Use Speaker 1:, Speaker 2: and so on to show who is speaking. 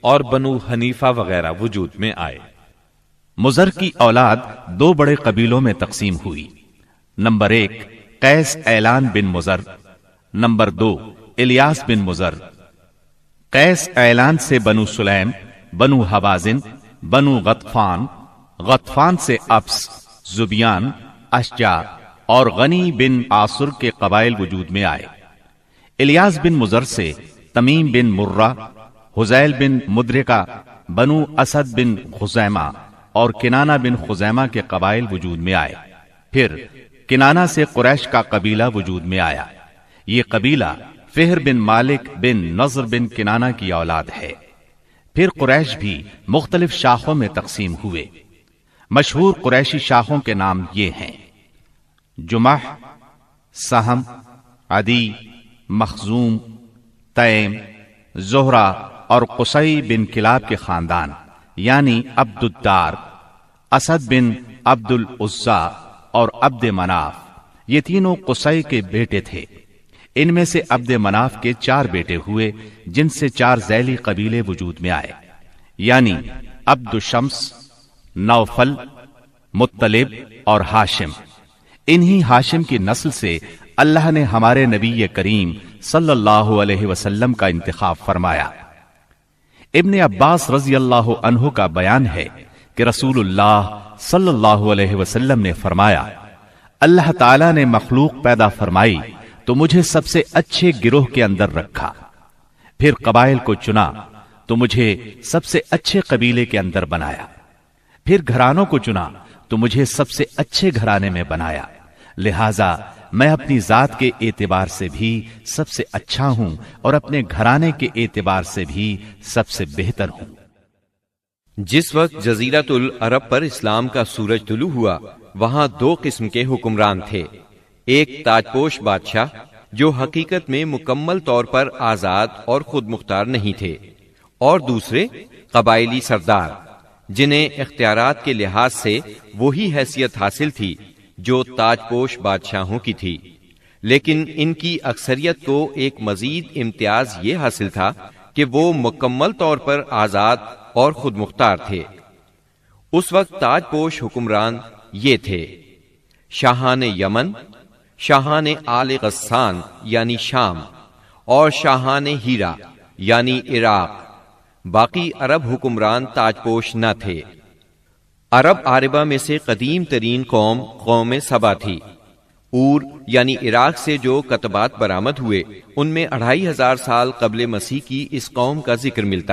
Speaker 1: اور بنو حنیفہ وغیرہ وجود میں آئے۔
Speaker 2: مضر کی اولاد دو بڑے قبیلوں میں تقسیم ہوئی۔ نمبر 1 قیس اعلان بن مضر، نمبر 2 الیاس بن مضر۔ قیس اعلان سے بنو سلیم، بنو حوازن، بنو غطفان، غطفان سے ابس، زبیان، اشجع اور غنی بن عاصر کے قبائل وجود میں آئے۔ الیاس بن مضر سے تمیم بن مرہ، حزیل بن مدرکہ، بنو اسد بن خزیمہ اور کنانہ بن خزیمہ کے قبائل وجود میں آئے۔ پھر کنانہ سے قریش کا قبیلہ وجود میں آیا۔ یہ قبیلہ فہر بن مالک بن نضر بن کنانہ کی اولاد ہے۔ پھر قریش بھی مختلف شاخوں میں تقسیم ہوئے۔ مشہور قریشی شاخوں کے نام یہ ہیں: جمح، سہم، عدی، مخزوم، تیم، زہرہ اور قصی بن کلاب کے خاندان یعنی عبد الدار، اسد بن عبد العزا اور عبد مناف۔ یہ تینوں قصی کے بیٹے تھے۔ ان میں سے عبد مناف کے 4 بیٹے ہوئے، جن سے 4 ذیلی قبیلے وجود میں آئے، یعنی عبد شمس، نوفل، مطلب اور ہاشم۔ انہی ہاشم کی نسل سے اللہ نے ہمارے نبی کریم صلی اللہ علیہ وسلم کا انتخاب فرمایا۔ ابن عباس رضی اللہ عنہ کا بیان ہے کہ رسول اللہ صلی اللہ علیہ وسلم نے فرمایا، اللہ تعالیٰ نے مخلوق پیدا فرمائی تو مجھے سب سے اچھے گروہ کے اندر رکھا، پھر قبائل کو چنا تو مجھے سب سے اچھے قبیلے کے اندر بنایا، پھر گھرانوں کو چنا تو مجھے سب سے اچھے گھرانے میں بنایا، لہذا میں اپنی ذات کے اعتبار سے بھی سب سے اچھا ہوں اور اپنے گھرانے کے اعتبار سے بھی سب سے بہتر ہوں۔
Speaker 3: جس وقت جزیرۃ العرب پر اسلام کا سورج طلوع ہوا، وہاں 2 قسم کے حکمران تھے۔ ایک تاجپوش بادشاہ جو حقیقت میں مکمل طور پر آزاد اور خود مختار نہیں تھے، اور دوسرے قبائلی سردار جنہیں اختیارات کے لحاظ سے وہی حیثیت حاصل تھی جو تاجپوش بادشاہوں کی تھی، لیکن ان کی اکثریت کو ایک مزید امتیاز یہ حاصل تھا کہ وہ مکمل طور پر آزاد اور خود مختار تھے۔ اس وقت تاجپوش حکمران یہ تھے: شاہان یمن، شاہان آل غسان یعنی شام، اور شاہان ہیرا یعنی عراق۔ باقی عرب حکمران تاجپوش نہ تھے۔ عرب عاربہ میں سے قدیم ترین قوم سبا تھی۔ اور یعنی عراق سے جو کتبات برآمد ہوئے، ان میں 2500 سال قبل مسیح کی اس قوم کا ذکر ملتا ہے۔